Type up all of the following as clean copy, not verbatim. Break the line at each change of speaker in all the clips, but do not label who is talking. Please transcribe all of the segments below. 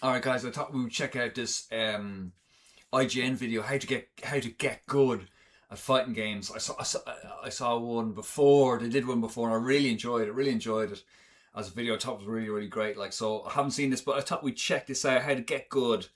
All right, guys. I thought we would check out this IGN video, how to get good at fighting games. I saw one before. They did one before, and I really enjoyed it. Really enjoyed it as a video. I thought it was really great. Like, so I haven't seen this, but I thought we'd check this out. How to get good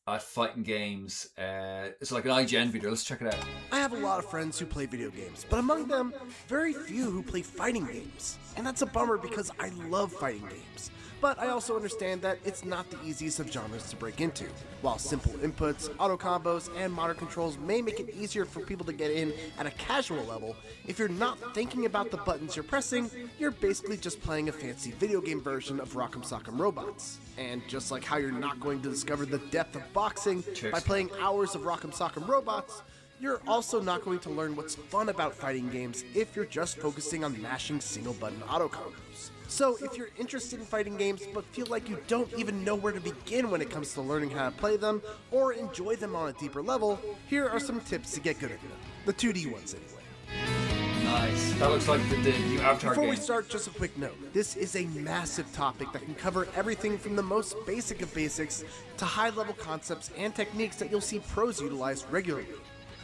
at fighting games. It's like an IGN video. Let's check it out.
I have a lot of friends who play video games, but among them, very few who play fighting games. And that's a bummer because I love fighting games. But I also understand that it's not the easiest of genres to break into. While simple inputs, auto combos, and modern controls may make it easier for people to get in at a casual level, if you're not thinking about the buttons you're pressing, you're basically just playing a fancy video game version of Rock'em Sock'em Robots. And just like how you're not going to discover the depth of boxing by playing hours of Rock'em Sock'em Robots, you're also not going to learn what's fun about fighting games if you're just focusing on mashing single button auto combos. So if you're interested in fighting games but feel like you don't even know where to begin when it comes to learning how to play them or enjoy them on a deeper level, here are some tips to get good at them. The 2D ones anyway.
Nice. That looks like the new Avatar
Before
game.
we start, just a quick note. This is a massive topic that can cover everything from the most basic of basics to high-level concepts and techniques that you'll see pros utilize regularly.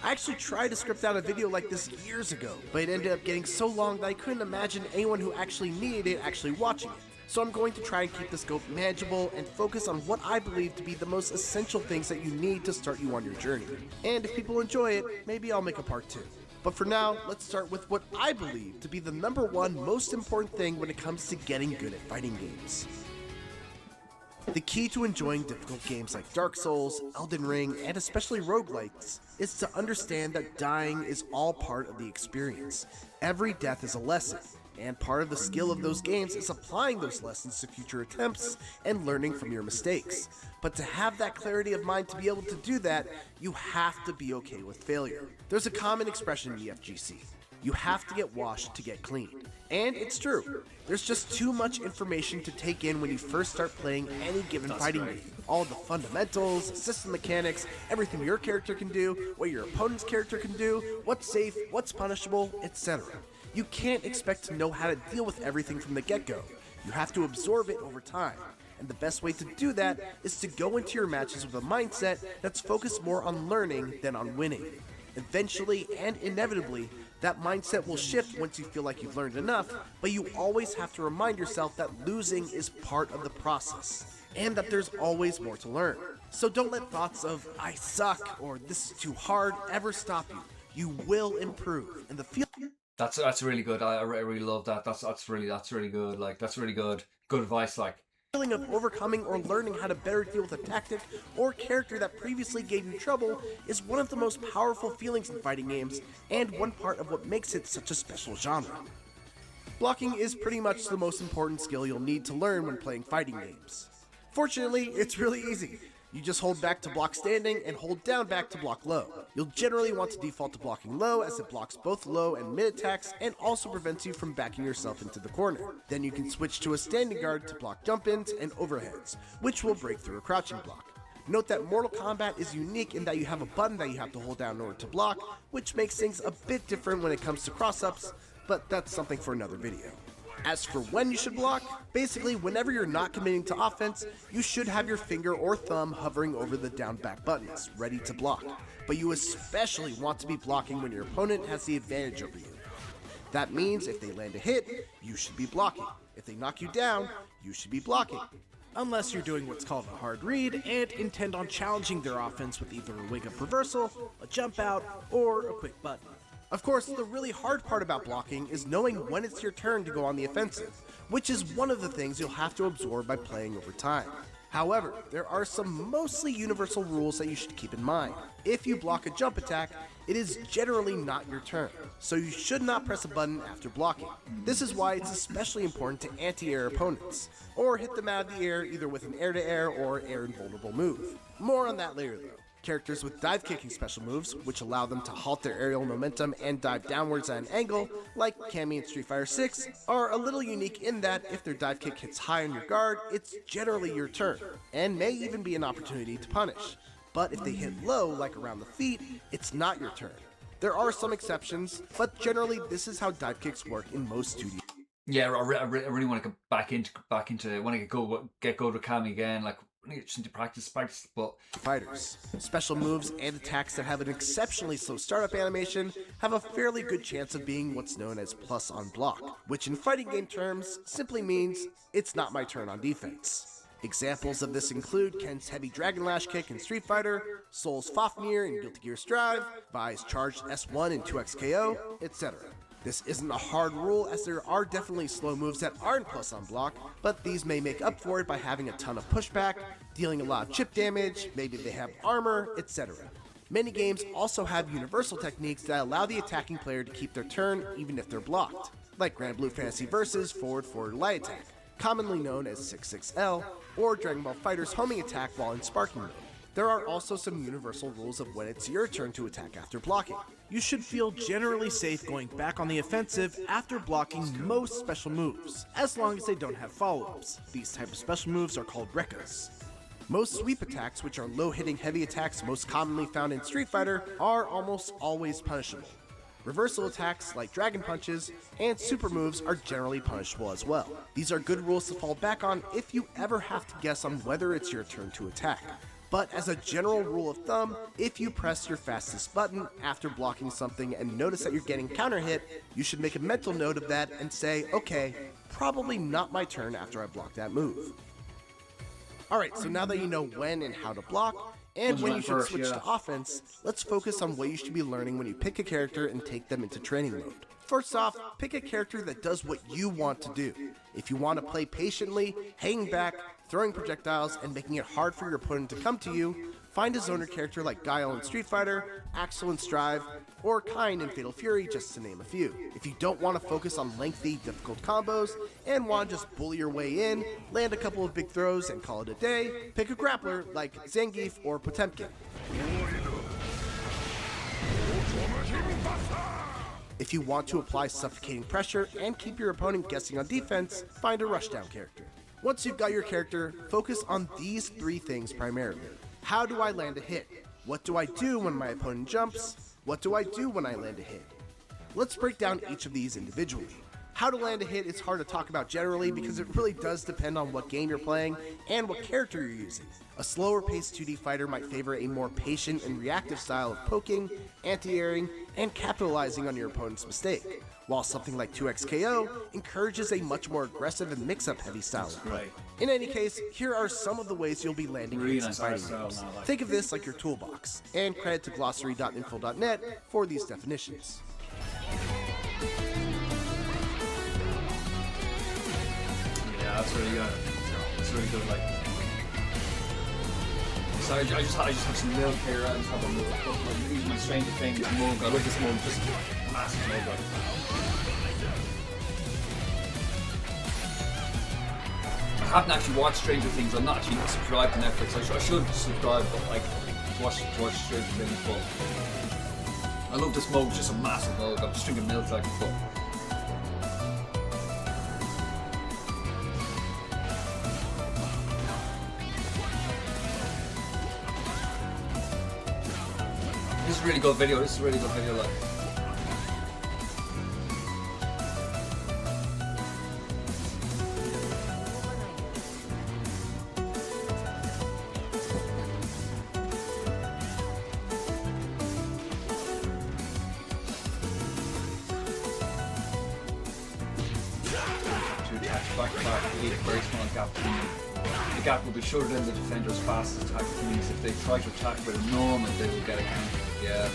I actually tried to script out a video like this years ago, but it ended up getting so long that I couldn't imagine anyone who actually needed it actually watching it. So I'm going to try and keep the scope manageable and focus on what I believe to be the most essential things that you need to start you on your journey. And if people enjoy it, maybe I'll make a part 2. But for now, let's start with what I believe to be the #1 most important thing when it comes to getting good at fighting games. The key to enjoying difficult games like Dark Souls, Elden Ring, and especially roguelites is to understand that dying is all part of the experience. Every death is a lesson, and part of the skill of those games is applying those lessons to future attempts and learning from your mistakes. But to have that clarity of mind to be able to do that, you have to be okay with failure. There's a common expression in EFGC. You have to get washed to get clean. And it's true. There's just too much information to take in when you first start playing any given fighting game. All the fundamentals, system mechanics, everything your character can do, what your opponent's character can do, what's safe, what's punishable, etc. You can't expect to know how to deal with everything from the get-go. You have to absorb it over time. And the best way to do that is to go into your matches with a mindset that's focused more on learning than on winning. Eventually and inevitably, that mindset will shift once you feel like you've learned enough, but you always have to remind yourself that losing is part of the process, and that there's always more to learn. So don't let thoughts of, I suck, or this is too hard, ever stop you. You will improve, and the feeling...
That's really good. I really love that. That's really good. Like, that's really good. Good advice. Like,
feeling of overcoming or learning how to better deal with a tactic or character that previously gave you trouble is one of the most powerful feelings in fighting games, and one part of what makes it such a special genre. Blocking is pretty much the most important skill you'll need to learn when playing fighting games. Fortunately, it's really easy. You just hold back to block standing and hold down back to block low. You'll generally want to default to blocking low, as it blocks both low and mid attacks and also prevents you from backing yourself into the corner. Then you can switch to a standing guard to block jump-ins and overheads, which will break through a crouching block. Note that Mortal Kombat is unique in that you have a button that you have to hold down in order to block, which makes things a bit different when it comes to cross-ups, but that's something for another video. As for when you should block, basically whenever you're not committing to offense, you should have your finger or thumb hovering over the down back buttons, ready to block. But you especially want to be blocking when your opponent has the advantage over you. That means if they land a hit, you should be blocking. If they knock you down, you should be blocking. Unless you're doing what's called a hard read and intend on challenging their offense with either a wing up reversal, a jump out, or a quick button. Of course, the really hard part about blocking is knowing when it's your turn to go on the offensive, which is one of the things you'll have to absorb by playing over time. However, there are some mostly universal rules that you should keep in mind. If you block a jump attack, it is generally not your turn, so you should not press a button after blocking. This is why it's especially important to anti-air opponents, or hit them out of the air either with an air-to-air or air-invulnerable move. More on that later though. Characters with dive kicking special moves, which allow them to halt their aerial momentum and dive downwards at an angle, like Cammy in Street Fighter 6, are a little unique in that if their dive kick hits high on your guard, it's generally your turn, and may even be an opportunity to punish. But if they hit low, like around the feet, it's not your turn. There are some exceptions, but generally this is how dive kicks work in most studios.
yeah, I really want to get back into when I get good with Cammy again. Like, I just need to practice, but
Fighters. Special moves and attacks that have an exceptionally slow startup animation have a fairly good chance of being what's known as plus on block, which in fighting game terms simply means it's not my turn on defense. Examples of this include Ken's heavy Dragon Lash kick in Street Fighter, Soul's Fafnir in Guilty Gear Strive, Vi's charged S1 in 2X KO, etc. This isn't a hard rule, as there are definitely slow moves that aren't plus on block, but these may make up for it by having a ton of pushback, dealing a lot of chip damage, maybe they have armor, etc. Many games also have universal techniques that allow the attacking player to keep their turn even if they're blocked, like Grand Blue Fantasy Vs. Forward Light Attack, commonly known as 6-6L, or Dragon Ball FighterZ homing attack while in sparking mode. There are also some universal rules of when it's your turn to attack after blocking.
You should feel generally safe going back on the offensive after blocking most special moves, as long as they don't have follow-ups. These type of special moves are called Rekkas.
Most sweep attacks, which are low-hitting heavy attacks most commonly found in Street Fighter, are almost always punishable. Reversal attacks like Dragon Punches and super moves are generally punishable as well. These are good rules to fall back on if you ever have to guess on whether it's your turn to attack. But as a general rule of thumb, if you press your fastest button after blocking something and notice that you're getting counter hit, you should make a mental note of that and say, okay, probably not my turn after I block that move. Alright, so now that you know when and how to block, and when you should switch to offense, let's focus on what you should be learning when you pick a character and take them into training mode. First off, pick a character that does what you want to do. If you want to play patiently, hanging back, throwing projectiles, and making it hard for your opponent to come to you, find a zoner character like Guile in Street Fighter, Axel in Strive, or Kain in Fatal Fury, just to name a few. If you don't want to focus on lengthy, difficult combos, and want to just bully your way in, land a couple of big throws, and call it a day, pick a grappler like Zangief or Potemkin. If you want to apply suffocating pressure and keep your opponent guessing on defense, find a rushdown character. Once you've got your character, focus on these three things primarily. How do I land a hit? What do I do when my opponent jumps? What do I do when I land a hit? Let's break down each of these individually. How to land a hit is hard to talk about generally because it really does depend on what game you're playing and what character you're using. A slower paced 2D fighter might favor a more patient and reactive style of poking, anti-airing, and capitalizing on your opponent's mistake, while something like 2X KO encourages a much more aggressive and mix-up heavy style of play. In any case, here are some of the ways you'll be landing hits in fighting games. Think of this like your toolbox, and credit to glossary.info.net for these definitions.
Yeah, that's really good. It's really good, like. So I just have some milk here. I just have a mug. I'm using my Stranger Things mug. I like this mug, just massive mug. I haven't actually watched Stranger Things. I'm not actually subscribed to Netflix. I should subscribe, but like to watch Stranger Things. But I love this mug. It's just a massive mug. I'm just drinking milk like a fuck. This is a really good video. Like. To attach back, leave a very small gap between them. The gap will be shorter than the defender's fastest attack means if they try to attack with a normal, they will get a counter. Yeah.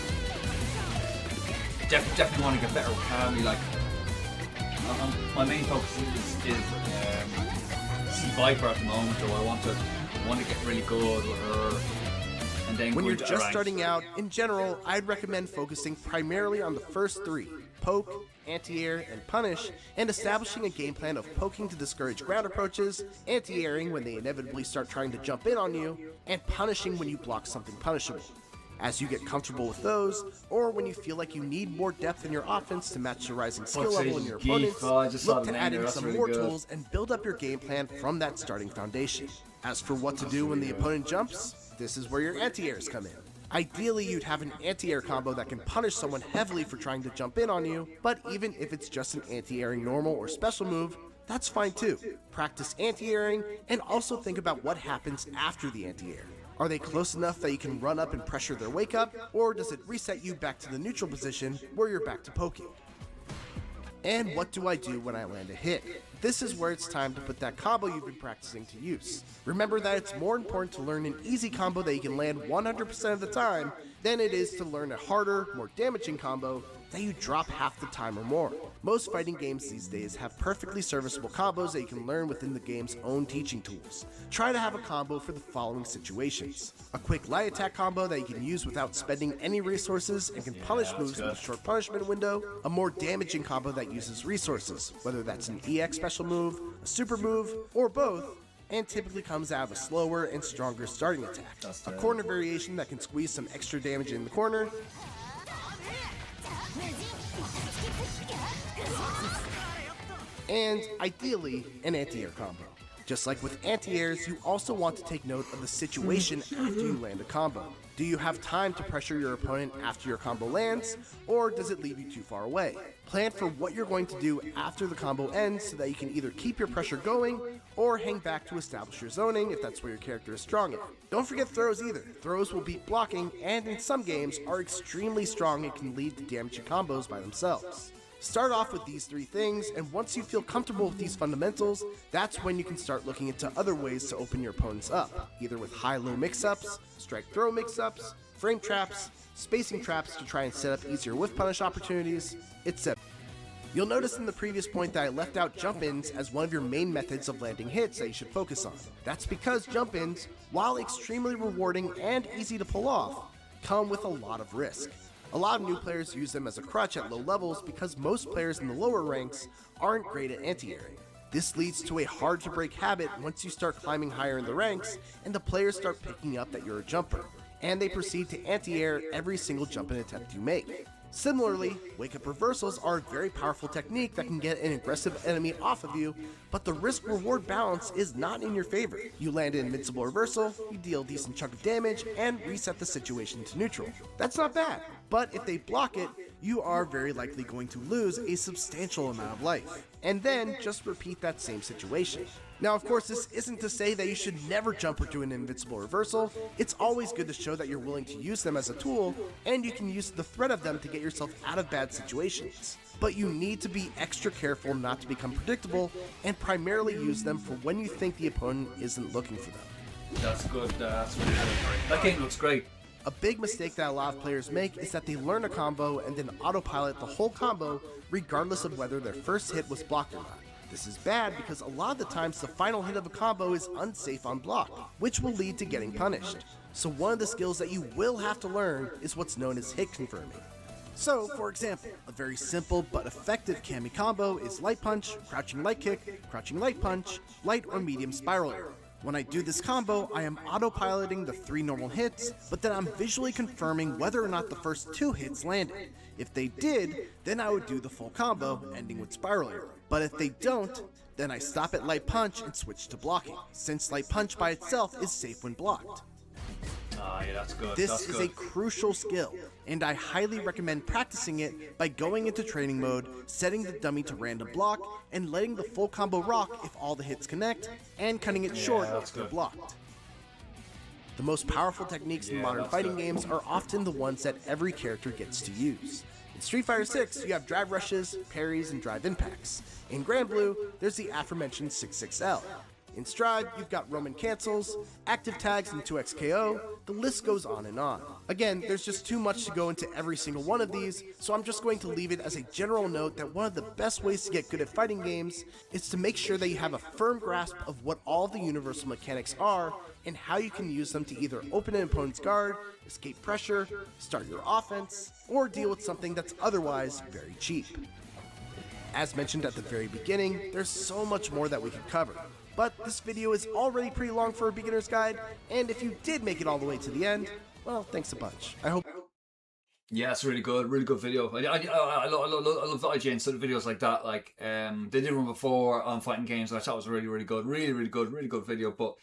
Definitely want to get better with Cammy. Like, my main focus is see Viper at the moment, though. I want to get really good with her. And then
when you're just starting out, in general, I'd recommend focusing primarily on the first three: poke, anti-air, and punish, and establishing a game plan of poking to discourage ground approaches, anti-airing when they inevitably start trying to jump in on you, and punishing when you block something punishable. As you get comfortable with those, or when you feel like you need more depth in your offense to match the rising skill level in your opponents, look to add in some more tools and build up your game plan from that starting foundation. As for what to do when the opponent jumps, this is where your anti-airs come in. Ideally, you'd have an anti-air combo that can punish someone heavily for trying to jump in on you, but even if it's just an anti-airing normal or special move, that's fine too. Practice anti-airing, and also think about what happens after the anti-air. Are they close enough that you can run up and pressure their wake up, or does it reset you back to the neutral position where you're back to poking? And what do I do when I land a hit? This is where it's time to put that combo you've been practicing to use. Remember that it's more important to learn an easy combo that you can land 100% of the time than it is to learn a harder, more damaging combo that you drop half the time or more. Most fighting games these days have perfectly serviceable combos that you can learn within the game's own teaching tools. Try to have a combo for the following situations: a quick light attack combo that you can use without spending any resources and can punish moves with a short punishment window, a more damaging combo that uses resources, whether that's an EX special move, a super move, or both, and typically comes out of a slower and stronger starting attack, a corner variation that can squeeze some extra damage in the corner, and ideally an anti-air combo. Just like with anti-airs, you also want to take note of the situation after you land a combo. Do you have time to pressure your opponent after your combo lands, or does it leave you too far away? Plan for what you're going to do after the combo ends so that you can either keep your pressure going or hang back to establish your zoning if that's where your character is strong at. Don't forget throws either. Throws will beat blocking, and in some games are extremely strong and can lead to damaging combos by themselves. Start off with these three things, and once you feel comfortable with these fundamentals, that's when you can start looking into other ways to open your opponents up, either with high-low mix-ups, strike-throw mix-ups, frame traps, spacing traps to try and set up easier whiff punish opportunities, etc. You'll notice in the previous point that I left out jump-ins as one of your main methods of landing hits that you should focus on. That's because jump-ins, while extremely rewarding and easy to pull off, come with a lot of risk. A lot of new players use them as a crutch at low levels because most players in the lower ranks aren't great at anti-airing. This leads to a hard to break habit once you start climbing higher in the ranks and the players start picking up that you're a jumper, and they proceed to anti-air every single jumping attempt you make. Similarly, wake-up reversals are a very powerful technique that can get an aggressive enemy off of you, but the risk-reward balance is not in your favor. You land an invincible reversal, you deal a decent chunk of damage, and reset the situation to neutral. That's not bad, but if they block it, you are very likely going to lose a substantial amount of life, and then just repeat that same situation. Now, of course, this isn't to say that you should never jump or do an invincible reversal. It's always good to show that you're willing to use them as a tool, and you can use the threat of them to get yourself out of bad situations. But you need to be extra careful not to become predictable, and primarily use them for when you think the opponent isn't looking for them.
That's good. That's really good. That game looks great.
A big mistake that a lot of players make is that they learn a combo and then autopilot the whole combo regardless of whether their first hit was blocked or not. This is bad because a lot of the times the final hit of a combo is unsafe on block, which will lead to getting punished. So one of the skills that you will have to learn is what's known as hit confirming.
So, for example, a very simple but effective Kami combo is light punch, crouching light kick, crouching light punch, light or medium spiral arrow. When I do this combo, I am autopiloting the 3 normal hits, but then I'm visually confirming whether or not the first 2 hits landed. If they did, then I would do the full combo, ending with spiral arrow. But if they don't, then I stop at light punch and switch to blocking, since light punch by itself is safe when blocked.
Yeah, that's good.
This is a crucial skill, and I highly recommend practicing it by going into training mode, setting the dummy to random block, and letting the full combo rock if all the hits connect, and cutting it short if they're blocked. The most powerful techniques in modern fighting games are often the ones that every character gets to use. In Street Fighter 6, you have drive rushes, parries, and drive impacts. In Grand Blue, there's the aforementioned 6-6L. In Stride, you've got Roman cancels, active tags, and 2x KO. The list goes on and on. Again, there's just too much to go into every single one of these, so I'm just going to leave it as a general note that one of the best ways to get good at fighting games is to make sure that you have a firm grasp of what all the universal mechanics are and how you can use them to either open an opponent's guard, escape pressure, start your offense, or deal with something that's otherwise very cheap. As mentioned at the very beginning, there's so much more that we could cover. But this video is already pretty long for a beginner's guide, and if you did make it all the way to the end, well, thanks a bunch. I hope.
Yeah, it's really good video. I love the IGN sort of videos like that. Like, they did one before on fighting games, and I thought it was really good, really good video. But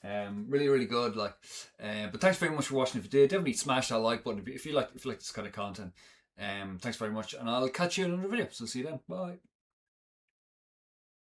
really good. Like, but thanks very much for watching. If you did, definitely smash that like button if you like this kind of content. Thanks very much, and I'll catch you in another video. So see you then. Bye.